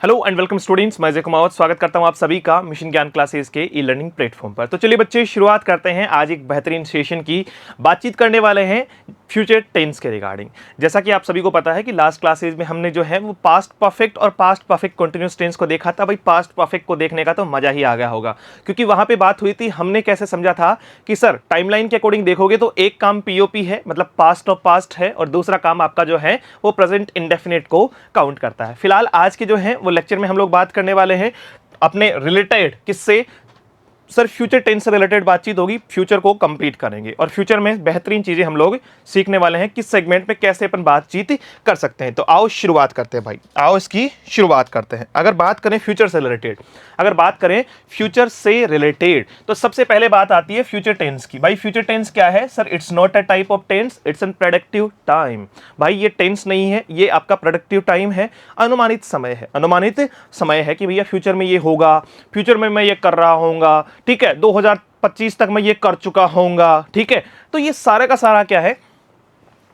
Hello and welcome students, मैं अजय कुमार स्वागत करता हूं आप सभी का मिशन ज्ञान क्लासेस के ई लर्निंग प्लेटफॉर्म पर। तो चलिए बच्चे, शुरुआत करते हैं। आज एक बेहतरीन सेशन की बातचीत करने वाले हैं फ्यूचर टेंस के रिगार्डिंग। जैसा कि आप सभी को पता है कि लास्ट क्लासेस में हमने जो है वो पास्ट परफेक्ट और पास्ट परफेक्ट कंटिन्यूअस टेंस को देखा था। भाई पास्ट परफेक्ट को देखने का तो मजा ही आ गया होगा, क्योंकि वहां पे बात हुई थी, हमने कैसे समझा था कि सर टाइमलाइन के अकॉर्डिंग देखोगे तो एक काम पीओपी है, मतलब पास्ट ऑफ पास्ट है, और दूसरा काम आपका जो है वो प्रेजेंट इंडेफिनिट को काउंट करता है। फिलहाल आज के जो है वो लेक्चर में हम लोग बात करने वाले हैं अपने रिलेटेड किससे, सर फ्यूचर टेंस से रिलेटेड बातचीत होगी। फ्यूचर को कंप्लीट करेंगे और फ्यूचर में बेहतरीन चीजें हम लोग सीखने वाले हैं, किस सेगमेंट में कैसे अपन बातचीत कर सकते हैं। तो आओ शुरुआत करते हैं भाई, आओ इसकी शुरुआत करते हैं। अगर बात करें फ्यूचर से रिलेटेड, अगर बात करें फ्यूचर से रिलेटेड, तो सबसे पहले बात आती है फ्यूचर टेंस की। भाई फ्यूचर टेंस क्या है sir? It's not a type of tense, it's an predictive time. भाई ये टेंस नहीं है, ये आपका प्रेडिक्टिव टाइम है, अनुमानित समय है। अनुमानित समय है कि भैया फ्यूचर में ये होगा, फ्यूचर में मैं ये कर रहा होऊंगा, ठीक है, 2025 तक मैं ये कर चुका होऊंगा, ठीक है। तो ये सारे का सारा क्या है?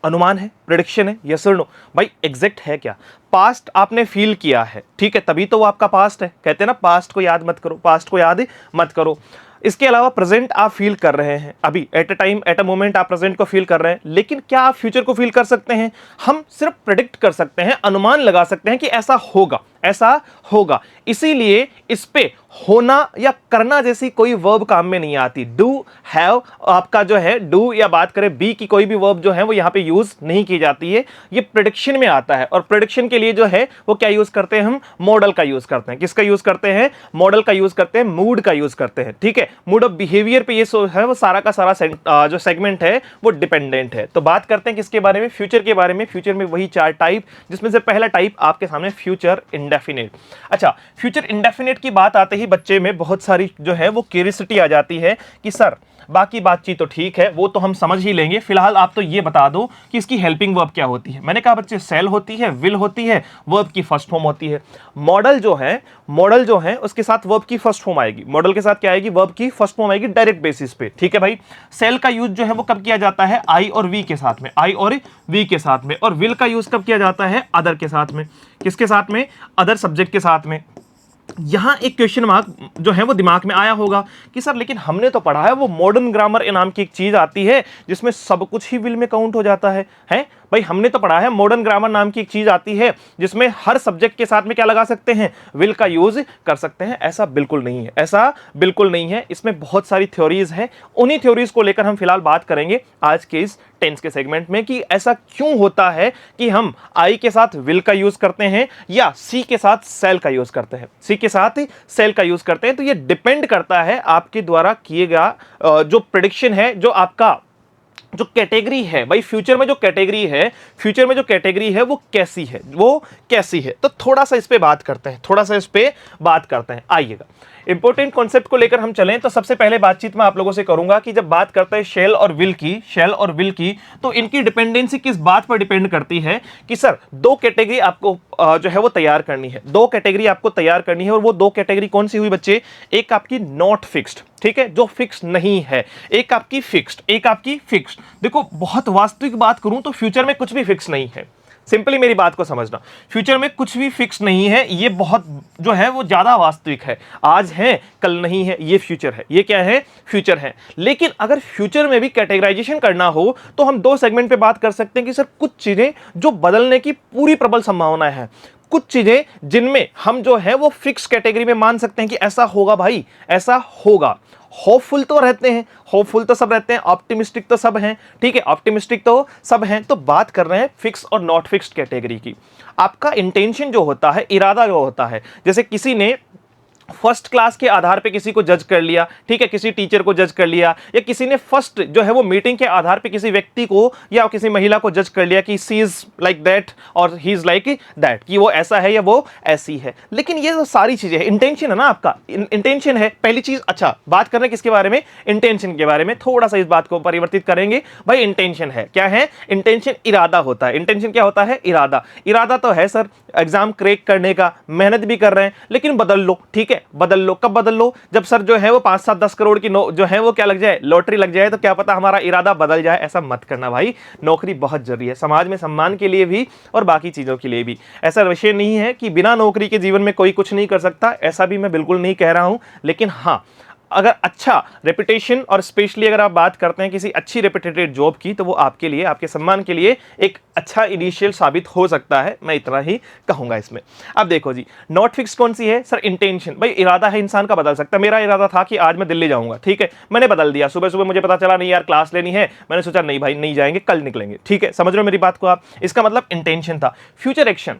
अनुमान है, प्रेडिक्शन है, यस और नो। भाई एग्जैक्ट है क्या? पास्ट आपने फील किया है, ठीक है, तभी तो वो आपका पास्ट है। कहते हैं ना, पास्ट को याद मत करो, पास्ट को याद मत करो। इसके अलावा प्रेजेंट आप फील कर रहे हैं, अभी at a time at a moment आप प्रेजेंट को फील कर रहे हैं, लेकिन क्या आप फ्यूचर को फील कर सकते हैं? हम सिर्फ प्रेडिक्ट कर सकते हैं, अनुमान लगा सकते हैं कि ऐसा होगा, ऐसा होगा। इसीलिए इस पे होना या करना जैसी कोई वर्ब काम में नहीं आती। डू, हैव, आपका जो है डू, या बात करें बी की, कोई भी वर्ब जो है वो यहां पे यूज नहीं की जाती है। ये प्रेडिक्शन में आता है, और प्रेडिक्शन के लिए जो है वो क्या यूज करते हैं? हम मॉडल का यूज करते हैं। किसका यूज करते हैं? मॉडल का यूज करते हैं, मूड का यूज करते हैं, ठीक है। मूड ऑफ बिहेवियर पे ये है वो सारा का सारा जो सेगमेंट है वो डिपेंडेंट है। तो बात करते हैं किसके बारे में? फ्यूचर के बारे में। फ्यूचर में वही चार टाइप, जिसमें से पहला टाइप आपके सामने फ्यूचर इंडेफिनिट। अच्छा, फ्यूचर इंडेफिनिट की बात आते ही बच्चे में बहुत सारी जो है वो क्यूरियोसिटी आ जाती है कि सर बाकी बातचीत तो ठीक है, वो तो हम समझ ही लेंगे, फिलहाल आप तो ये बता दो कि इसकी हेल्पिंग वर्ब क्या होती है। मैंने कहा बच्चे, सेल होती है, विल होती है, वर्ब की फर्स्ट फॉर्म होती है। मॉडल जो है उसके साथ वर्ब की फर्स्ट फॉर्म आएगी। मॉडल के साथ क्या आएगी? वर्ब की फर्स्ट फॉर्म आएगी डायरेक्ट बेसिस पे, ठीक है भाई। सेल का यूज जो है वो कब किया जाता है? आई और वी के साथ में, आई और वी के साथ में। और विल का यूज कब किया जाता है? अदर के साथ में। किसके साथ में? अदर सब्जेक्ट के साथ में। यहां एक क्वेश्चन मार्क जो है वो दिमाग में आया होगा कि सर लेकिन हमने तो पढ़ा है वो मॉडर्न ग्रामर नाम की एक चीज आती है जिसमें सब कुछ ही विल में काउंट हो जाता है। भाई हमने तो पढ़ा है मॉडर्न ग्रामर नाम की एक चीज आती है जिसमें हर सब्जेक्ट के साथ में क्या लगा सकते हैं? विल का यूज कर सकते हैं। ऐसा बिल्कुल नहीं है, ऐसा बिल्कुल नहीं है। इसमें बहुत सारी थ्योरीज हैं, उन्हीं थ्योरीज को लेकर हम फिलहाल बात करेंगे आज के इस टेंस के सेगमेंट में कि ऐसा क्यों होता है कि हम आई के साथ विल का यूज करते हैं या सी के साथ सेल का यूज करते हैं, सी के साथ सेल का यूज करते हैं। तो ये डिपेंड करता है आपके द्वारा किए गया जो प्रेडिक्शन है, जो आपका जो कैटेगरी है। भाई फ्यूचर में जो कैटेगरी है वो कैसी है, वो कैसी है। तो थोड़ा सा इस पे बात करते हैं, आइएगा। इंपॉर्टेंट कॉन्सेप्ट को लेकर हम चलें तो सबसे पहले बातचीत मैं आप लोगों से करूंगा कि जब बात करते हैं शेल और विल की, तो इनकी डिपेंडेंसी किस बात पर डिपेंड करती है कि सर दो कैटेगरी आपको जो है वो तैयार करनी है, दो कैटेगरी आपको तैयार करनी है। और वो दो कैटेगरी कौन सी हुई बच्चे? एक आपकी नॉट फिक्स्ड, ठीक है, जो फिक्स नहीं है, एक आपकी फिक्स्ड। देखो बहुत वास्तविक बात करूं तो फ्यूचर में कुछ भी फिक्स नहीं है। सिंपली मेरी बात को समझना, फ्यूचर में कुछ भी फिक्स नहीं है। ये बहुत जो है वो ज्यादा वास्तविक है, आज है कल नहीं है, ये फ्यूचर है। ये क्या है? फ्यूचर है। लेकिन अगर फ्यूचर में भी कैटेगराइजेशन करना हो तो हम दो सेगमेंट पे बात कर सकते हैं कि सर कुछ चीजें जो बदलने की पूरी प्रबल संभावना है, कुछ चीजें जिनमें हम जो है वो फिक्स कैटेगरी में मान सकते हैं कि ऐसा होगा, भाई ऐसा होगा। होपफुल तो रहते हैं, होपफुल तो सब रहते हैं, ऑप्टिमिस्टिक तो सब हैं, ठीक है, ऑप्टिमिस्टिक तो सब हैं। तो बात कर रहे हैं फिक्स और नॉट फिक्स्ड कैटेगरी की। आपका इंटेंशन जो होता है, इरादा जो होता है, जैसे किसी ने फर्स्ट क्लास के आधार पे किसी को जज कर लिया, ठीक है, किसी टीचर को जज कर लिया, या किसी ने फर्स्ट जो है वो मीटिंग के आधार पे किसी व्यक्ति को या किसी महिला को जज कर लिया कि सी इज लाइक दैट और ही इज लाइक दैट, कि वो ऐसा है या वो ऐसी है। लेकिन ये तो सारी चीजें हैं, इंटेंशन है ना आपका, इंटेंशन है पहली चीज। अच्छा, बात कर रहे हैं किसके बारे में? इंटेंशन के बारे में। थोड़ा सा इस बात को परिवर्तित करेंगे। भाई इंटेंशन है, क्या है? इंटेंशन इरादा होता है। इंटेंशन क्या होता है? इरादा। इरादा तो है सर एग्जाम क्रैक करने का, मेहनत भी कर रहे हैं, लेकिन बदल लो, ठीक है, है, बदल लो। कब बदल लो? जब सर जो है वो 5-7-10 करोड़ की जो है वो क्या लग जाए, लॉटरी लग जाए, तो क्या पता हमारा इरादा बदल जाए। ऐसा मत करना भाई, नौकरी बहुत जरूरी है, समाज में सम्मान के लिए भी और बाकी चीजों के लिए भी। ऐसा विषय नहीं है कि बिना नौकरी के जीवन में कोई कुछ नहीं कर सकता, ऐसा भी मैं बिल्कुल नहीं कह रहा हूं। लेकिन हाँ, अगर अच्छा रेपुटेशन, और स्पेशली अगर आप बात करते हैं किसी अच्छी रेपुटेटेड जॉब की, तो वो आपके लिए, आपके सम्मान के लिए एक अच्छा इनिशियल साबित हो सकता है। मैं इतना ही कहूंगा इसमें। अब देखो जी, नॉट फिक्स कौन सी है सर? इंटेंशन। भाई इरादा है इंसान का, बदल सकता है। मेरा इरादा था कि आज मैं दिल्ली जाऊंगा, ठीक है, मैंने बदल दिया। सुबह सुबह मुझे पता चला नहीं यार क्लास लेनी है, मैंने सोचा नहीं भाई नहीं जाएंगे, कल निकलेंगे, ठीक है, समझ रहे हो मेरी बात को आप? इसका मतलब इंटेंशन था। फ्यूचर एक्शन,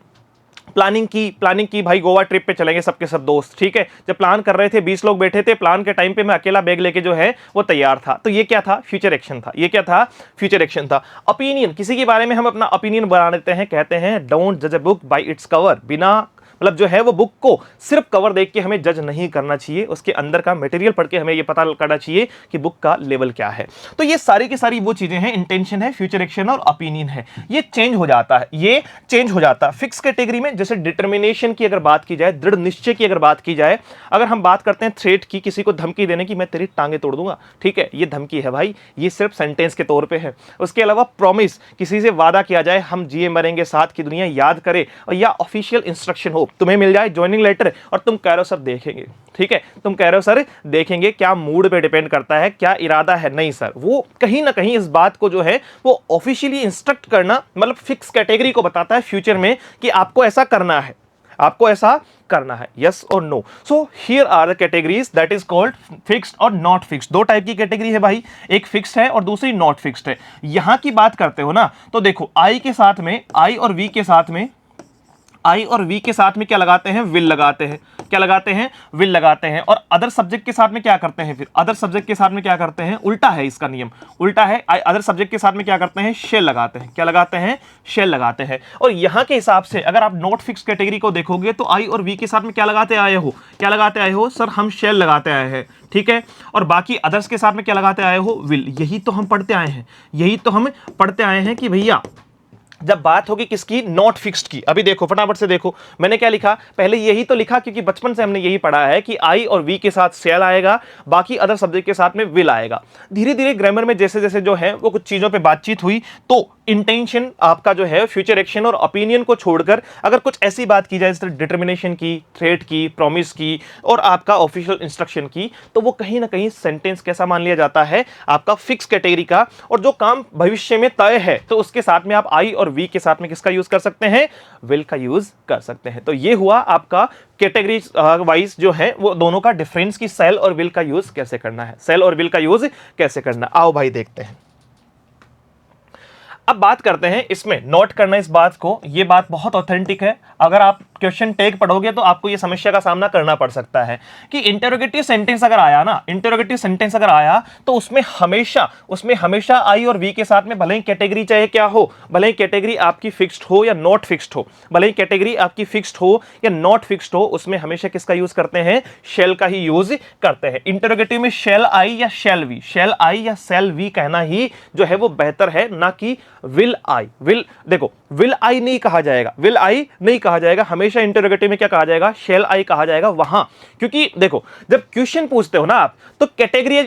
प्लानिंग की भाई गोवा ट्रिप पे चलेंगे सबके सब दोस्त, ठीक है। जब प्लान कर रहे थे 20 लोग बैठे थे, प्लान के टाइम पे मैं अकेला बैग लेके जो है वो तैयार था। तो ये क्या था? फ्यूचर एक्शन था। ये क्या था? फ्यूचर एक्शन था। ओपिनियन, किसी के बारे में हम अपना ओपिनियन बना लेते हैं, कहते हैं डोंट जज a book by its cover. बिना मतलब जो है वो बुक को सिर्फ कवर देख के हमें जज नहीं करना चाहिए, उसके अंदर का मटेरियल पढ़ के हमें ये पता करना चाहिए कि बुक का लेवल क्या है। तो ये सारी की सारी वो चीजें हैं, इंटेंशन है, फ्यूचर एक्शन और ओपिनियन है। ये चेंज हो जाता है, ये चेंज हो जाता है फिक्स कैटेगरी में। जैसे डिटर्मिनेशन की अगर बात की जाए, दृढ़ निश्चय की अगर बात की जाए, अगर हम बात करते हैं थ्रेट की, किसी को धमकी देने की, मैं तेरी टांगे तोड़ दूंगा, ठीक है, ये धमकी है भाई, ये सिर्फ सेंटेंस के तौर पे है। उसके अलावा प्रॉमिस, किसी से वादा किया जाए हम जिए मरेंगे साथ की दुनिया याद करे, और या ऑफिशियल इंस्ट्रक्शन हो, तुम्हें मिल जाए ज्वाइनिंग लेटर और तुम कह रहे हो सर देखेंगे, ठीक है, तुम कह रहे हो सर देखेंगे, क्या मूड पे डिपेंड करता है, क्या इरादा है? नहीं सर, वो कहीं ना कहीं इस बात को जो है वो ऑफिशियली इंस्ट्रक्ट करना, मतलब फिक्स कैटेगरी को बताता है फ्यूचर में कि आपको ऐसा करना है, आपको ऐसा करना है, यस और no. So here are the categories that is called fixed और नॉट फिक्स्ड। दो टाइप की कैटेगरी है भाई, एक फिक्स्ड है और दूसरी नॉट फिक्स्ड है। यहां की बात करते हो ना, तो देखो आई के साथ में, आई और वी के साथ में, आई और वी के साथ में क्या लगाते हैं? विल लगाते हैं। क्या लगाते हैं? विल लगाते हैं। और अदर सब्जेक्ट के साथ में क्या करते हैं? फिर अदर सब्जेक्ट के साथ में क्या करते हैं? उल्टा है इसका नियम, उल्टा है। अदर सब्जेक्ट के साथ में क्या करते हैं? शेल लगाते हैं। क्या लगाते हैं? शेल लगाते हैं। और यहां के हिसाब से अगर आप नॉट फिक्स कैटेगरी को देखोगे तो आई और वी के साथ में क्या लगाते आए हो? क्या लगाते आए हो? सर हम शेल लगाते आए हैं, ठीक है। और बाकी अदर्स के साथ में क्या लगाते आए हो? विल। यही तो हम पढ़ते आए हैं, यही तो हम पढ़ते आए हैं कि भैया जब बात होगी किसकी? नॉट फिक्स्ड की। अभी देखो फटाफट से देखो मैंने क्या लिखा, पहले यही तो लिखा क्योंकि बचपन से हमने यही पढ़ा है कि आई और वी के साथ शेल आएगा, बाकी अदर सब्जेक्ट के साथ में विल आएगा। धीरे धीरे ग्रामर में जैसे जैसे जो है वो कुछ चीजों पे बातचीत हुई, तो इंटेंशन आपका जो है फ्यूचर एक्शन और ओपिनियन को छोड़कर अगर कुछ ऐसी बात की जाए जैसे डिटर्मिनेशन की, थ्रेट की, प्रॉमिस की और आपका ऑफिशियल इंस्ट्रक्शन की, तो वो कहीं ना कहीं सेंटेंस कैसा मान लिया जाता है? आपका फिक्स कैटेगरी का। और जो काम भविष्य में तय है तो उसके साथ में आप आई और वी के साथ में किसका यूज कर सकते हैं? विल का यूज कर सकते हैं। तो ये हुआ आपका कैटेगरी वाइज जो है वो दोनों का डिफरेंस की सेल और विल का यूज कैसे करना है, सेल और विल का यूज कैसे करना। आओ भाई देखते हैं। अब बात करते हैं इसमें नोट करना इस बात को, ये बात बहुत ऑथेंटिक है। अगर आप क्वेश्चन टेक पढ़ोगे तो आपको ये समस्या का सामना करना पड़ सकता है कि इंटरोगेटिव सेंटेंस अगर आया ना, इंटरोगेटिव सेंटेंस अगर आया तो उसमें हमेशा आई और वी के साथ में भले ही कैटेगरी चाहे क्या हो, भले ही कैटेगरी आपकी फिक्स्ड हो या नॉट फिक्स्ड हो, भले ही कैटेगरी आपकी फिक्स्ड हो या नॉट फिक्स्ड हो, उसमें हमेशा किसका यूज करते हैं? शेल का ही यूज करते हैं। इंटरोगेटिव में शेल आई या शेल वी, शेल आई या शेल वी कहना ही जो है वो बेहतर है, ना कि विल आई। विल देखो, विल आई नहीं कहा जाएगा, विल आई नहीं कहा जाएगा, हमेशा इंटरोगेटिव में क्या कहा जाएगा? शेल आई कहा जाएगा वहां। क्योंकि देखो जब क्वेश्चन पूछते हो ना आप, तो कैटेगरी,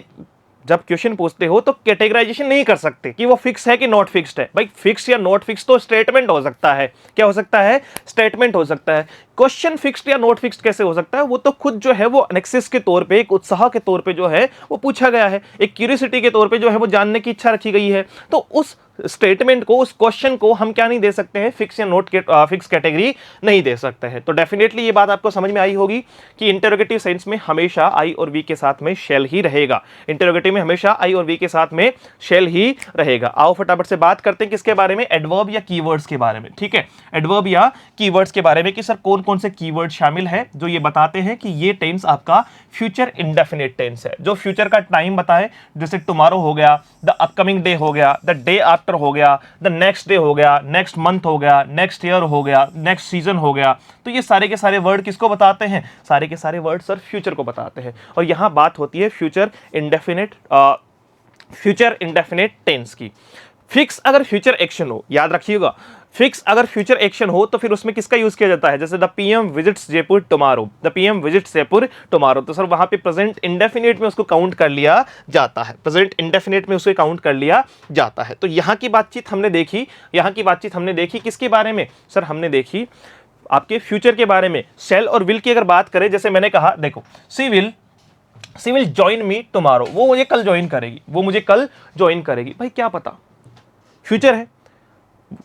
जब क्वेश्चन पूछते हो तो कैटेगराइजेशन नहीं कर सकते कि वो फिक्स है कि नॉट फिक्स्ड है। भाई फिक्स या नॉट फिक्स तो स्टेटमेंट हो सकता है। क्या हो सकता है? स्टेटमेंट हो सकता है। क्वेश्चन फिक्स्ड या नॉट फिक्स्ड कैसे हो सकता है? वो तो खुद जो है वो एनेक्सिस के तौर पे, एक उत्साह के तौर पे जो है वो पूछा गया है, एक क्यूरियोसिटी के तौर पे जो है वो जानने की इच्छा रखी गई है। तो उस स्टेटमेंट को, उस क्वेश्चन को हम क्या नहीं दे सकते हैं? फिक्स या नॉट फिक्स कैटेगरी नहीं दे सकते हैं। तो डेफिनेटली ये बात आपको समझ में आई होगी कि इंटरोगेटिव सेंस में हमेशा आई और वी के साथ में शेल ही रहेगा। इंटरोगेटिव में हमेशा आई और वी के साथ में शेल ही रहेगा। आओ फटाफट से बात करते हैं किसके बारे में? एडवर्ब या कीवर्ड्स के बारे में, ठीक है। एडवर्ब या कीवर्ड्स के बारे में कि सर कौन कौन से कीवर्ड शामिल है जो ये बताते हैं कि ये टेंस आपका फ्यूचर इंडेफिनिट टेंस है, जो फ्यूचर का टाइम बताए। जैसे टुमारो हो गया, द अपकमिंग डे हो गया, द डे आफ्टर हो गया, द नेक्स्ट डे हो गया, नेक्स्ट मंथ हो गया, नेक्स्ट ईयर हो गया, नेक्स्ट सीजन हो गया। तो ये सारे के सारे वर्ड किसको बताते हैं? सारे के सारे वर्ड सर फ्यूचर को बताते हैं। और यहां बात होती है फ्यूचर इंडेफिनिट टेंस की। फिक्स अगर फ्यूचर एक्शन हो, याद रखिएगा, फिक्स अगर फ्यूचर एक्शन हो तो फिर उसमें किसका यूज किया जाता है, जैसे the PM visits Jaipur tomorrow, the PM visits Jaipur tomorrow, तो सर वहां पे प्रेजेंट इंडेफिनिट में उसको काउंट कर लिया जाता है, प्रेजेंट इंडेफिनिट में उसको काउंट कर लिया जाता है। तो यहां की बातचीत हमने देखी, यहां की बातचीत हमने देखी किसके बारे में सर, हमने देखी आपके फ्यूचर के बारे में। शेल और विल की अगर बात करें, जैसे मैंने कहा देखो, सी विल ज्वाइन मी टुमारो, वो मुझे कल ज्वाइन करेगी, वो मुझे कल ज्वाइन करेगी, भाई क्या पता, फ्यूचर है,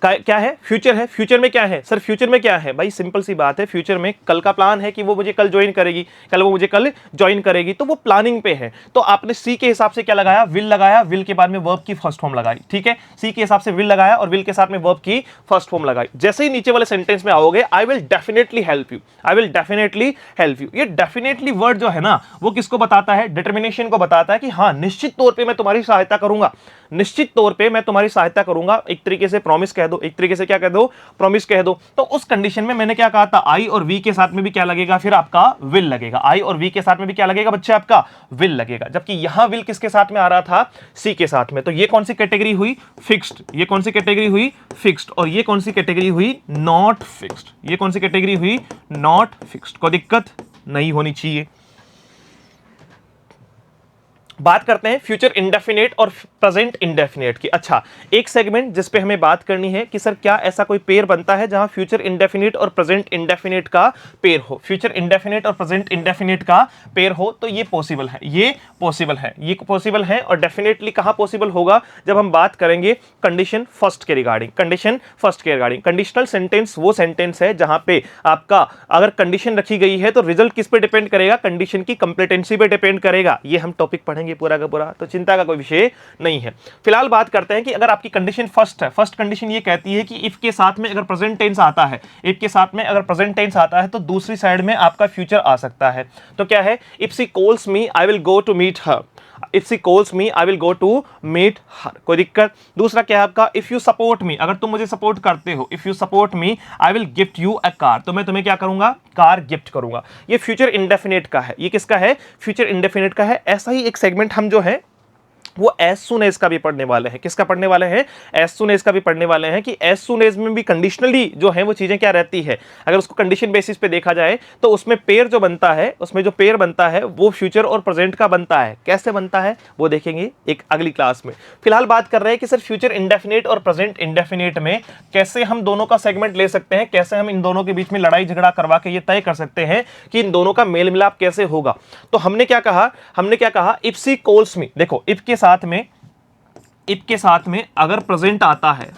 क्या है, फ्यूचर है, फ्यूचर में क्या है सर, फ्यूचर में क्या है भाई, सिंपल सी बात है, फ्यूचर में कल का प्लान है कि वो मुझे कल ज्वाइन करेगी, कल वो मुझे कल ज्वाइन करेगी, तो वो प्लानिंग पे है। तो आपने सी के हिसाब से क्या लगाया, विल लगाया, विल के बाद में वर्ब की फर्स्ट फॉर्म लगाई, ठीक है, सी के हिसाब से विल लगाया और विल के साथ में वर्ब की फर्स्ट फॉर्म लगाई। जैसे ही नीचे वाले सेंटेंस में आओगे, I will definitely help you, I will definitely help you, ये डेफिनेटली वर्ड जो है ना, वो किसको बताता है, डिटर्मिनेशन को बताता है कि हाँ निश्चित तौर पर मैं तुम्हारी सहायता करूंगा, निश्चित तौर पे मैं तुम्हारी सहायता करूंगा, एक तरीके से प्रॉमिस कह दो, एक तरीके से क्या कह दो, प्रॉमिस कह दो। तो उस कंडीशन में मैंने क्या कहा था, आई और वी के साथ में भी क्या लगेगा, फिर आपका विल लगेगा, आई और वी के साथ में भी क्या लगेगा बच्चे, आपका विल लगेगा। जबकि यहां विल किसके साथ में आ रहा था, सी के साथ में। तो ये कौन सी कैटेगरी हुई, फिक्स्ड, ये कौन सी कैटेगरी हुई, फिक्स्ड, और ये कौन सी कैटेगरी हुई, नॉट फिक्स्ड, ये कौन सी कैटेगरी हुई, नॉट फिक्स्ड। कोई दिक्कत नहीं होनी चाहिए। बात करते हैं फ्यूचर इंडेफिनेट और प्रेजेंट इंडेफिनेट की। अच्छा, एक सेगमेंट जिस पे हमें बात करनी है कि सर क्या ऐसा कोई पेयर बनता है जहां फ्यूचर इंडेफिनेट और प्रेजेंट इंडेफिनेट का पेयर हो, फ्यूचर इंडेफिनेट और प्रेजेंट इंडेफिनेट का पेयर हो, तो ये पॉसिबल है, ये पॉसिबल है, ये पॉसिबल है। और डेफिनेटली कहां पॉसिबल होगा, जब हम बात करेंगे कंडीशन फर्स्ट के रिगार्डिंग, कंडीशन फर्स्ट के रिगार्डिंग। कंडीशनल सेंटेंस वो सेंटेंस है जहां पे आपका अगर कंडीशन रखी गई है तो रिजल्ट किस पे डिपेंड करेगा, कंडीशन की कंप्लीटेंसी पे डिपेंड करेगा। ये हम टॉपिक पढ़ेंगे पूरा का पूरा, तो चिंता का कोई विषय नहीं है। फिलहाल बात करते हैं कि अगर आपकी कंडीशन फर्स्ट है, फर्स्ट कंडीशन ये कहती है कि इफ के साथ में अगर प्रेजेंट टेंस आता है, इफ के साथ में अगर प्रेजेंट टेंस आता है तो दूसरी साइड में आपका फ्यूचर आ सकता है। तो क्या है, if she calls me I will go to meet her, if she calls me I will go to meet her, कोई दिक्कत। दूसरा क्या है आपका, इफ यू सपोर्ट मी, अगर तुम मुझे सपोर्ट करते हो, if you support me I will gift you a car, तो मैं तुम्हें क्या करूंगा, कार गिफ्ट करूंगा। ये फ्यूचर इंडेफिनेट का है, ये किसका है, फ्यूचर इंडेफिनेट का है। ऐसा ही एक सेगमेंट हम जो है वो एज सुन एज का भी पढ़ने वाले हैं। किसका पढ़ने वाले हैं, एज सुन एज का भी पढ़ने वाले हैं कि एज सुन एज में भी कंडीशनली जो है वो चीजें क्या रहती है, अगर उसको कंडीशन बेसिस पे देखा जाए तो उसमें पेयर जो बनता है, उसमें जो पेयर बनता है वो फ्यूचर और प्रेजेंट का बनता है। कैसे बनता है वो देखेंगे एक अगली क्लास में। फिलहाल बात कर रहे हैं कि सर फ्यूचर इंडेफिनेट और प्रेजेंट इंडेफिनेट में कैसे हम दोनों का सेगमेंट ले सकते हैं, कैसे हम इन दोनों के बीच में लड़ाई झगड़ा करवा के ये तय कर सकते हैं कि इन दोनों का मेल मिलाप कैसे होगा। तो हमने क्या कहा, हमने क्या कहा, इफ शी कॉल्स मी, देखो इफ के साथ में अगर प्रेजेंट आता है,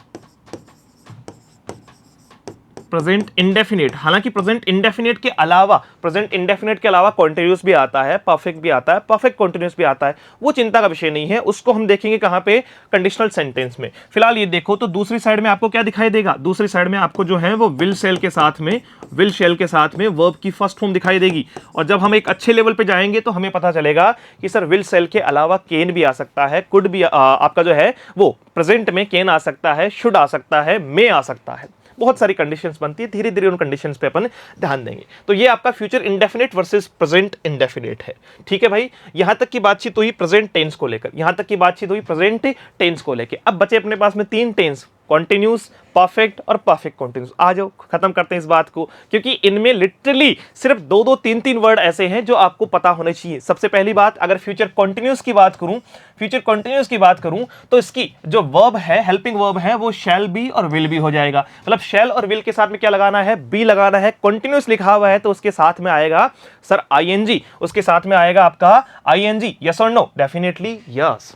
प्रेजेंट इंडेफिनेट, हालांकि प्रेजेंट इंडेफिनेट के अलावा, प्रेजेंट इंडेफिनेट के अलावा कॉन्टिन्यूस भी आता है, परफेक्ट भी आता है, परफेक्ट कॉन्टिन्यूस भी आता है, वो चिंता का विषय नहीं है, उसको हम देखेंगे कहां पे, कंडीशनल सेंटेंस में। फिलहाल ये देखो तो दूसरी साइड में आपको क्या दिखाई देगा, दूसरी साइड में आपको जो है वो विल शेल के साथ में, विल शेल के साथ में वर्ब की फर्स्ट फॉर्म दिखाई देगी। और जब हम एक अच्छे लेवल पे जाएंगे तो हमें पता चलेगा कि सर विल शेल के अलावा कैन भी आ सकता है, कुड भी आपका जो है वो प्रेजेंट में कैन आ सकता है, शुड आ सकता है, मे आ सकता है, बहुत सारी कंडीशंस बनती है। धीरे धीरे उन कंडीशंस पे अपन ध्यान देंगे। तो ये आपका future indefinite versus present indefinite है, ठीक है भाई। यहां तक की बातचीत हुई प्रेजेंट टेंस को लेकर, यहां तक की बातचीत हुई प्रेजेंट टेंस को लेकर। अब बचे अपने पास में तीन टेंस, कॉन्टिन्यूस, परफेक्ट और परफेक्ट कॉन्टिन्यूस। आ जाओ खत्म करते हैं इस बात को, क्योंकि इनमें लिटरली सिर्फ दो दो तीन तीन वर्ड ऐसे हैं जो आपको पता होने चाहिए। सबसे पहली बात, अगर फ्यूचर कॉन्टिन्यूस की बात करूं, फ्यूचर कॉन्टिन्यूस की बात करूं तो इसकी जो वर्ब है, हेल्पिंग वर्ब है, वो शैल बी और विल बी हो जाएगा। मतलब शैल और विल के साथ में क्या लगाना है, बी लगाना है। कॉन्टिन्यूस लिखा हुआ है तो उसके साथ में आएगा सर आईएनजी, उसके साथ में आएगा आपका आईएनजी। यस और नो, डेफिनेटली यस।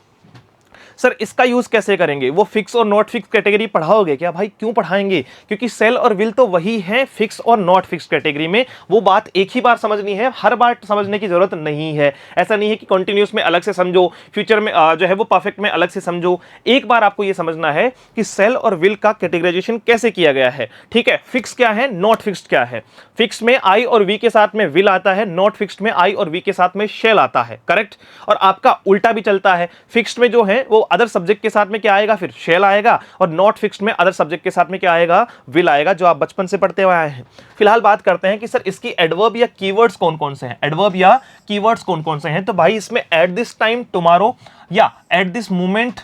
सर इसका यूज कैसे करेंगे, वो फिक्स और नॉट फिक्स कैटेगरी पढ़ाओगे क्या, भाई क्यों पढ़ाएंगे, क्योंकि सेल और विल तो वही है फिक्स और नॉट फिक्स कैटेगरी में। वो बात एक ही बार समझनी है, हर बार समझने की जरूरत नहीं है। ऐसा नहीं है कि कंटिन्यूस में अलग से समझो, फ्यूचर में जो है वो परफेक्ट में अलग से समझो। एक बार आपको ये समझना है कि सेल और विल का कैटेगराइजेशन कैसे किया गया है, ठीक है। फिक्स क्या है, नॉट फिक्स्ड क्या है। फिक्स में आई और वी के साथ में विल आता है, नॉट फिक्स्ड में आई और वी के साथ में शेल आता है, करेक्ट। और आपका उल्टा भी चलता है, फिक्स्ड में जो है वो अदर सब्जेक्ट के साथ में क्या आएगा, फिर शेल आएगा, और नॉट फिक्स्ड में अदर सब्जेक्ट के साथ में क्या आएगा, विल आएगा, जो आप बचपन से पढ़ते हुए आए हैं। फिलहाल बात करते हैं कि सर इसकी एडवर्ब या कीवर्ड्स कौन कौन से हैं, एडवर्ब या कीवर्ड्स कौन कौन से हैं। तो भाई इसमें एट दिस टाइम टुमारो या at this moment,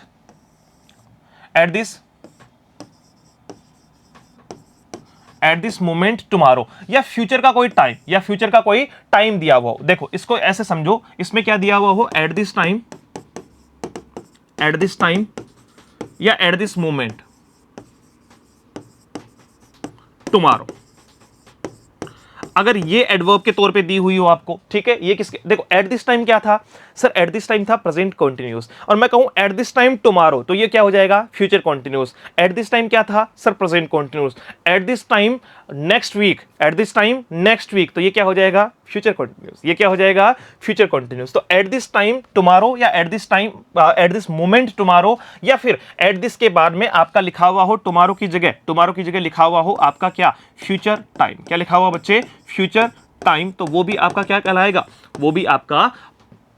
at this moment tomorrow, या फ्यूचर का कोई टाइम, या फ्यूचर का कोई टाइम दिया हुआ हो। देखो इसको ऐसे समझो, इसमें क्या दिया हुआ हो, एट दिस टाइम या एट दिस मोमेंट टुमारो। अगर ये एडवर्ब के तौर पे दी हुई हो आपको, ठीक है, ये किसके, देखो एट दिस टाइम क्या था सर, एट दिस टाइम था प्रेजेंट कॉन्टिन्यूस, और मैं कहूं एट दिस टाइम टुमारो, तो ये क्या हो जाएगा, future continuous. At this time क्या था sir, present continuous. At this time next week, at this time next week, तो ये क्या हो जाएगा, फ्यूचर कॉन्टिन्यूस। ये क्या हो जाएगा, फ्यूचर कॉन्टिन्यूस। तो एट दिस टाइम टुमारो, या eight this time, at this moment tomorrow, या फिर एट दिस के बाद में आपका लिखा हुआ हो टुमारो की जगह लिखा हुआ हो आपका क्या, फ्यूचर टाइम। क्या लिखा हुआ बच्चे, फ्यूचर टाइम, तो वो भी आपका क्या कहलाएगा, वो भी आपका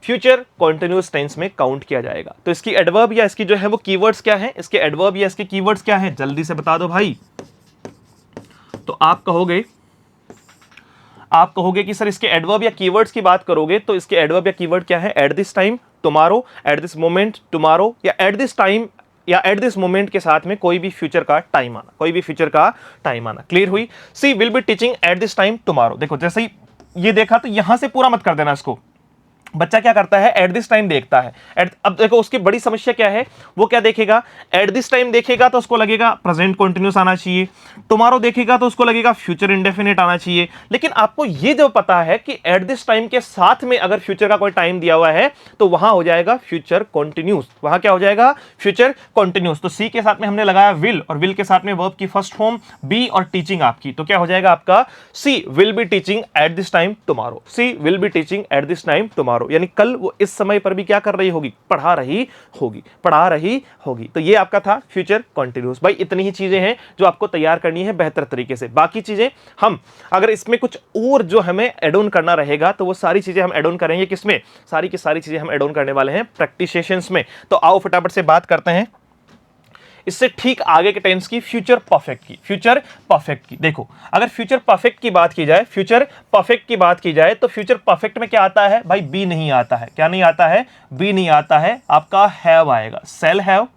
फ्यूचर कॉन्टिन्यूअस टेंस में काउंट किया जाएगा। तो इसकी एडवर्ब या इसकी जो है वो कीवर्ड्स क्या है, इसके एडवर्ब या इसके कीवर्ड्स क्या है, जल्दी से बता दो भाई। तो आप कहोगे कि सर इसके एडवर्ब या कीवर्ड्स की बात करोगे तो इसके एडवर्ब या कीवर्ड क्या है, eight this time tomorrow, at this moment tomorrow, या एट दिस टाइम या एट दिस मोमेंट के साथ में कोई भी फ्यूचर का टाइम आना, क्लियर हुई। She will be teaching at this time tomorrow. देखो जैसे ही ये देखा तो यहां से पूरा मत कर देना इसको, बच्चा क्या करता है, एट दिस टाइम देखता है। अब देखो उसकी बड़ी समस्या क्या है, वो क्या देखेगा, एट दिस टाइम देखेगा तो उसको लगेगा प्रेजेंट कॉन्टिन्यूस आना चाहिए, टुमारो देखेगा तो उसको लगेगा फ्यूचर इंडेफिनिट आना चाहिए। लेकिन आपको ये जो पता है कि एट दिस टाइम के साथ में अगर फ्यूचर का कोई टाइम दिया हुआ है तो वहां हो जाएगा फ्यूचर कॉन्टिन्यूस, वहां क्या हो जाएगा, फ्यूचर कॉन्टिन्यूस। तो सी के साथ में हमने लगाया विल, और विल के साथ में वर्ब की फर्स्ट फॉर्म बी और टीचिंग आपकी, तो क्या हो जाएगा आपका, she will be teaching at this time tomorrow, she will be teaching at this time tomorrow, यानी कल वो इस समय पर भी क्या कर रही होगी, पढ़ा रही होगी। तो ये आपका था फ्यूचर कॉन्टिन्यूस। भाई इतनी ही चीजें हैं जो आपको तैयार करनी है बेहतर तरीके से। बाकी चीजें हम अगर इसमें कुछ और जो हमें एड ऑन करना रहेगा तो वो सारी चीजें हम एड ऑन करेंगे किसमें, सारी की सारी चीजें हम एड ऑन करने वाले हैं प्रैक्टिस सेशंस में। तो आओ फटाफट से बात करते हैं इससे ठीक आगे के टेंस की, फ्यूचर परफेक्ट की। देखो अगर फ्यूचर परफेक्ट की बात की जाए, तो फ्यूचर परफेक्ट में क्या आता है भाई, बी नहीं आता है। क्या नहीं आता है, बी नहीं आता है, आपका हैव आएगा, सेल हैव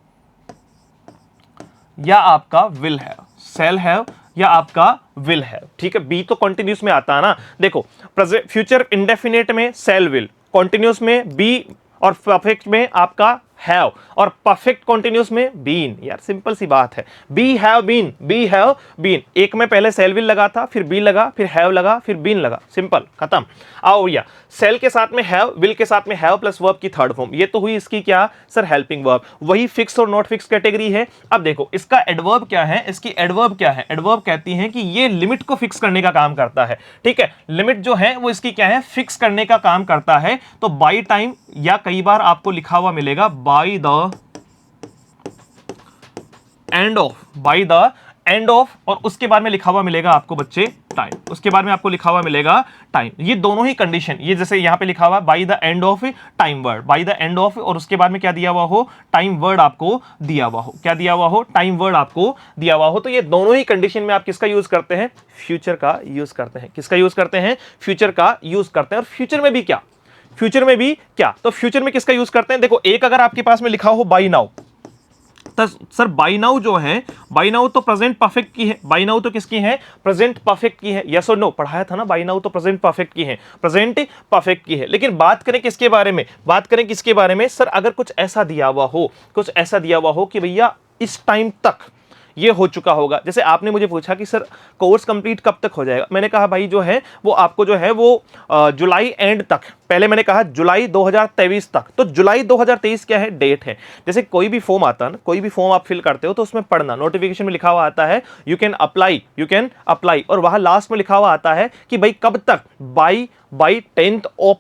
या आपका विल हैव, सेल हैव या आपका विल हैव, ठीक है। बी तो कॉन्टिन्यूस में आता है ना। देखो फ्यूचर इंडेफिनिट में सेल विल, कॉन्टिन्यूस में बी, और परफेक्ट में आपका हैव, और परफेक्ट कॉन्टिन्यूस में बीन। यार सिंपल सी बात है, बी हैव बीन, एक में पहले सेल विल लगा था, फिर बी लगा, फिर हैव लगा, फिर बीन लगा, सिंपल खत्म। आओ भैया, सेल के साथ में हैव, विल के साथ में हैव प्लस वर्ब की थर्ड फॉर्म, ये तो हुई इसकी क्या सर, हेल्पिंग वर्ब। वही फिक्स और नॉट फिक्स कैटेगरी है। अब देखो इसका एडवर्ब क्या है, इसकी एडवर्ब क्या है, एडवर्ब कहती है कि ये लिमिट को फिक्स करने का काम करता है, ठीक है। लिमिट जो है वो इसकी क्या है, फिक्स करने का काम करता है। तो बाई टाइम, या कई बार आपको लिखा हुआ मिलेगा बाई द एंड ऑफ, और उसके बाद में लिखा हुआ मिलेगा आपको बच्चे टाइम, उसके बाद में आपको लिखा हुआ मिलेगा टाइम। ये दोनों ही कंडीशन, ये जैसे यहां पे लिखा हुआ by the end of time word, by the end of, और उसके बाद में क्या दिया हुआ हो, टाइम वर्ड आपको दिया हुआ हो, क्या दिया हुआ हो, टाइम वर्ड आपको दिया हुआ हो। तो ये दोनों ही कंडीशन में आप किसका यूज करते हैं, फ्यूचर का यूज करते हैं। किसका यूज करते हैं, फ्यूचर का यूज करते हैं। और फ्यूचर में भी क्या, तो फ्यूचर में किसका यूज करते हैं, देखो एक अगर आपके पास में लिखा हो बाय नाउ, तो सर बाय नाउ जो है, बाय नाउ तो प्रेजेंट परफेक्ट की है, बाय नाउ तो किसकी है, प्रेजेंट परफेक्ट की है। यस और नो, पढ़ाया था ना, बाय नाउ तो प्रेजेंट परफेक्ट की है। लेकिन बात करें किसके बारे में, सर अगर कुछ ऐसा दिया हुआ हो कि भैया इस टाइम तक ये हो चुका होगा। जैसे आपने मुझे पूछा कि सर कोर्स कंप्लीट कब तक हो जाएगा, मैंने कहा भाई जो है वो आपको जो है वो जुलाई एंड तक, पहले मैंने कहा जुलाई 2023 तक। तो जुलाई 2023 क्या है, डेट है। जैसे कोई भी फॉर्म आता है ना, कोई भी फॉर्म आप फिल करते हो तो उसमें पढ़ना, नोटिफिकेशन में लिखा हुआ आता है यू कैन अप्लाई, और वहां लास्ट में लिखा हुआ आता है कि भाई कब तक, बाई 10th ऑफ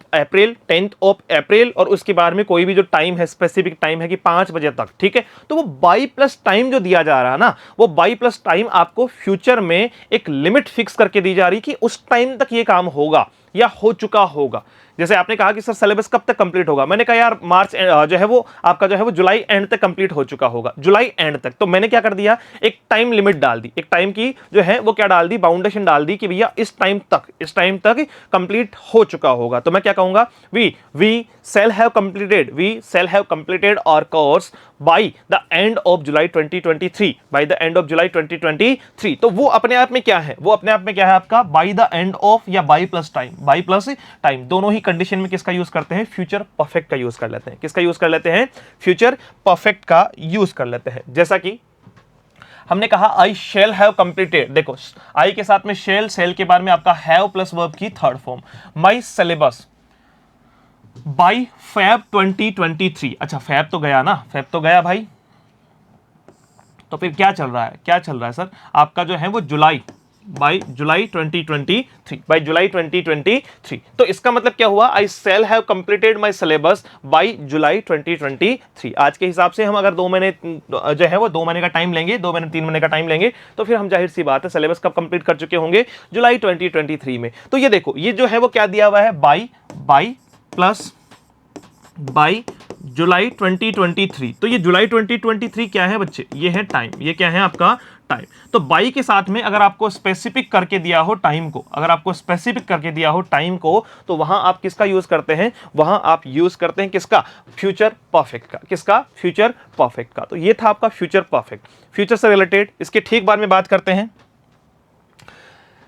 अप्रैल, और उसके बाद में कोई भी जो टाइम है, स्पेसिफिक टाइम है कि 5 बजे तक, ठीक है। तो वो बाई प्लस टाइम जो दिया जा रहा है ना, वो बाई प्लस टाइम आपको फ्यूचर में एक लिमिट फिक्स करके दी जा रही कि उस टाइम तक ये काम होगा या हो चुका होगा। जैसे आपने कहा कि सर सिलेबस कब तक कंप्लीट होगा, मैंने कहा यार मार्च जो है वो आपका जो है वो जुलाई एंड तक कंप्लीट हो चुका होगा, जुलाई एंड तक। तो मैंने क्या कर दिया, एक टाइम लिमिट डाल दी, एक टाइम की जो है वो क्या डाल दी, बाउंडेशन डाल दी कि भैया इस टाइम तक कंप्लीट हो चुका होगा। तो मैं क्या कहूंगा, we shall have completed our course by the end of July 2023, by the end of July 2023। तो वो अपने आप में क्या है, वो अपने आप में क्या है आपका बाई द एंड ऑफ या by plus time, by plus time, दोनों ही कंडीशन में किसका यूज करते हैं, फ्यूचर परफेक्ट का यूज कर लेते हैं। किसका यूज कर लेते हैं, फ्यूचर परफेक्ट का यूज कर लेते हैं। जैसा कि हमने कहा आई शेल हैव कंप्लीटेड, देखो आई के साथ में शेल, शेल के बाद में आपका हैव प्लस वर्ब की third form, my syllabus by Feb 2023। अच्छा फैब तो गया ना, फैब तो गया भाई, तो फिर क्या चल रहा है, क्या चल रहा है सर, आपका जो है वो जुलाई, बाई जुलाई 2023, बाई जुलाई 2023। तो इसका मतलब क्या हुआ, I shall have completed my syllabus by July 2023। आज के हिसाब से हम अगर 2 महीने जो है वो 2 महीने का टाइम लेंगे, 2 महीने 3 महीने का टाइम लेंगे, तो फिर हम जाहिर सी बात है सिलेबस कब कंप्लीट कर चुके होंगे, जुलाई 2023 में। तो ये देखो ये जो है वो क्या दिया हुआ है, बाई प्लस बाई जुलाई 2023। तो ये जुलाई 2023 क्या है बच्चे, ये है टाइम, ये क्या है आपका टाइम। तो बाई के साथ में अगर आपको स्पेसिफिक करके दिया हो टाइम को, अगर आपको स्पेसिफिक करके दिया हो टाइम को, तो वहां आप किसका यूज करते हैं, वहां आप यूज करते हैं किसका, फ्यूचर परफेक्ट का। किसका, फ्यूचर परफेक्ट का। तो ये था आपका फ्यूचर परफेक्ट, फ्यूचर से रिलेटेड। इसके ठीक बाद में बात करते हैं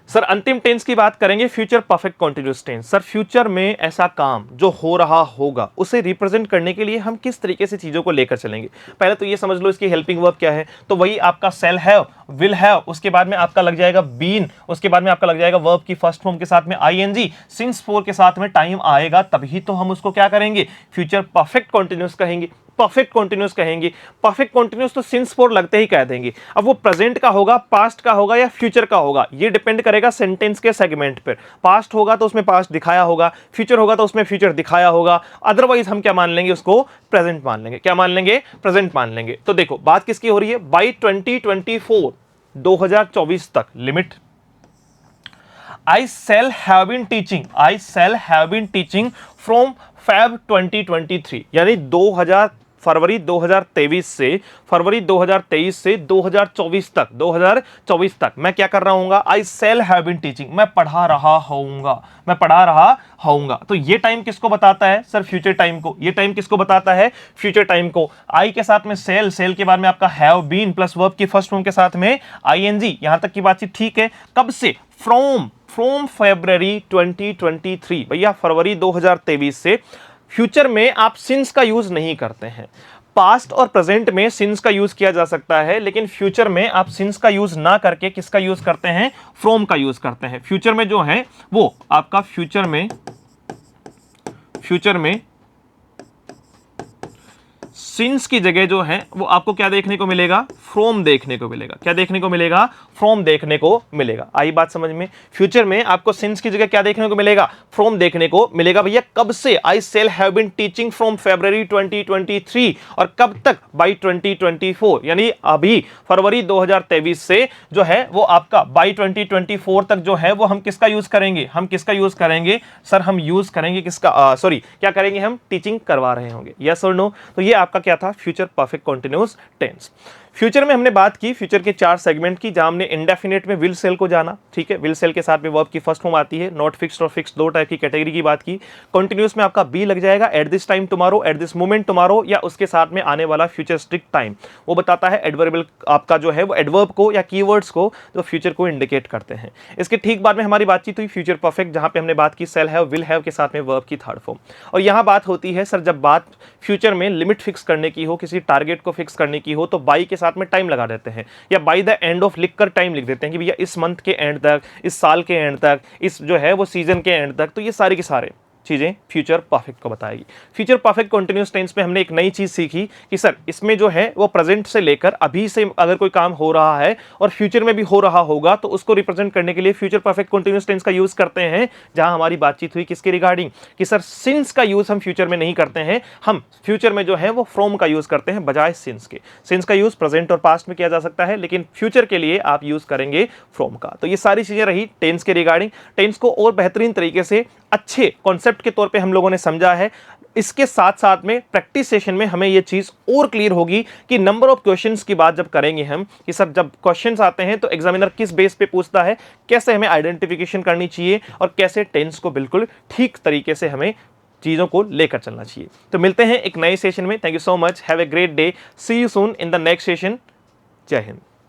सर अंतिम टेंस की बात करेंगे, future perfect continuous tense. Sir future में ऐसा काम जो हो रहा होगा उसे रिप्रेजेंट करने के लिए हम किस तरीके से चीजों को लेकर चलेंगे। पहले तो ये समझ लो इसकी हेल्पिंग वर्ब क्या है, तो वही आपका शेल हैव, विल हैव, उसके बाद में आपका लग जाएगा बीन, उसके बाद में आपका लग जाएगा वर्ब की फर्स्ट फॉर्म के साथ में आईएनजी, सिंस फोर के साथ में टाइम आएगा, तभी तो हम उसको क्या करेंगे, फ्यूचर परफेक्ट कॉन्टिन्यूअस कहेंगे, परफेक्ट कॉन्टिन्यूअस कहेंगे। परफेक्ट कॉन्टिन्यूअस तो सिंस फोर लगते ही कह देंगे। अब वो प्रेजेंट का होगा, पास्ट का होगा या फ्यूचर का होगा, ये डिपेंड करेगा सेंटेंस के सेगमेंट पर। पास्ट होगा तो उसमें पास्ट दिखाया होगा, फ्यूचर होगा तो उसमें फ्यूचर दिखाया होगा, अदरवाइज हम क्या मान लेंगे, उसको प्रेजेंट मान लेंगे। क्या मान लेंगे, प्रेजेंट मान लेंगे। तो देखो बात किसकी हो रही है, बाई 2024, 2024 तक limit. I shall have been teaching from Feb 2023, यानी फरवरी 2023 से 2024 तक मैं क्या कर रहा हूंगा, I shall have been teaching, मैं पढ़ा रहा होऊंगा। तो ये टाइम किसको बताता है सर, फ्यूचर टाइम को। ये टाइम किसको बताता है, फ्यूचर टाइम को। आई के साथ में शेल के बाद में आपका हैव बीन प्लस वर्ब की फर्स्ट फॉर्म के साथ में आईएनजी। यहां तक की बातचीत ठीक है। कब से, फ्रॉम फरवरी 2023, भैया फरवरी 2023 से। फ्यूचर में आप सिंस का यूज नहीं करते हैं। पास्ट और प्रेजेंट में सिंस का यूज किया जा सकता है, लेकिन फ्यूचर में आप सिंस का यूज ना करके किसका यूज करते हैं, फ्रॉम का यूज करते हैं। फ्यूचर में जो है वो आपका फ्यूचर में सिंस की जगह जो है वो आपको क्या देखने को मिलेगा, फ्रॉम देखने को मिलेगा। क्या देखने को मिलेगा, फ्रॉम देखने को मिलेगा। आई बात समझ में। फ्यूचर में आपको सिंस की जगह क्या देखने को मिलेगा, फ्रॉम देखने को मिलेगा। भैया कब से, I shall have been teaching from February 2023, और कब तक, बाई 2024, यानी अभी फरवरी 2023 से जो है वो आपका बाई 2024 तक जो है वो हम किसका यूज करेंगे, सर हम यूज करेंगे किसका, क्या करेंगे, हम टीचिंग करवा रहे होंगे। यस और नो। तो ये आपका क्या था, future perfect continuous tense. Future में हमने बात की फ्यूचर के 4 सेगमेंट की, जहां हमने इंडेफिनेट में विल सेल को जाना, ठीक है। विल सेल के साथ में वर्ब की फर्स्ट फॉर्म आती है, नॉट फिक्स्ड और फिक्स्ड, 2 टाइप की कैटेगरी की बात की। कॉन्टिन्यूअस में आपका बी लग जाएगा, eight this time tomorrow, at this moment tomorrow, या उसके साथ में आने वाला फ्यूचर स्ट्रिक्ट टाइम, वो बताता है एडवर्बियल आपका जो है वो एडवर्ब को या कीवर्ड्स को जो फ्यूचर को इंडिकेट करते हैं। इसके ठीक बाद में हमारी बातचीत हुई फ्यूचर परफेक्ट, जहां पे हमने बात की शेल हैव, विल हैव के साथ में वर्ब की थर्ड फॉर्म। और यहां बात होती है सर जब बात फ्यूचर में लिमिट फिक्स करने की हो, किसी टारगेट को फिक्स करने की हो, तो बाई के साथ में टाइम लगा देते हैं, या बाय द एंड ऑफ लिखकर टाइम लिख देते हैं कि भैया इस मंथ के एंड तक, इस साल के एंड तक, इस जो है वो सीजन के एंड तक। तो ये सारे के सारे चीजें फ्यूचर परफेक्ट को बताएगी। फ्यूचर परफेक्ट कंटीन्यूअस टेंस में हमने एक नई चीज सीखी कि सर इसमें जो है वो प्रेजेंट से लेकर अभी से अगर कोई काम हो रहा है और फ्यूचर में भी हो रहा होगा तो उसको रिप्रेजेंट करने के लिए फ्यूचर परफेक्ट कंटीन्यूअस टेंस का यूज करते हैं। जहां हमारी बातचीत हुई किसके रिगार्डिंग कि सर सिंस का यूज हम फ्यूचर में नहीं करते हैं, हम फ्यूचर में जो है वो फ्रॉम का यूज करते हैं बजाय सिंस के। सिंस का यूज प्रेजेंट और पास्ट में किया जा सकता है, लेकिन फ्यूचर के लिए आप यूज करेंगे फ्रॉम का। तो ये सारी चीजें रही टेंस के रिगार्डिंग। टेंस को और बेहतरीन तरीके से अच्छे कॉन्सेप्ट के तौर पे हम लोगों ने समझा है। इसके साथ साथ में प्रैक्टिस सेशन में हमें यह चीज और क्लियर होगी कि नंबर ऑफ क्वेश्चंस की बात जब करेंगे हम कि सब जब क्वेश्चंस आते हैं तो एग्जामिनर किस बेस पे पूछता है, कैसे हमें आइडेंटिफिकेशन करनी चाहिए और कैसे टेंस को बिल्कुल ठीक तरीके से हमें चीज़ों को लेकर चलना चाहिए। तो मिलते हैं एक नए सेशन में। Thank you so much, have a great day, see you soon in the next session. जय हिंद।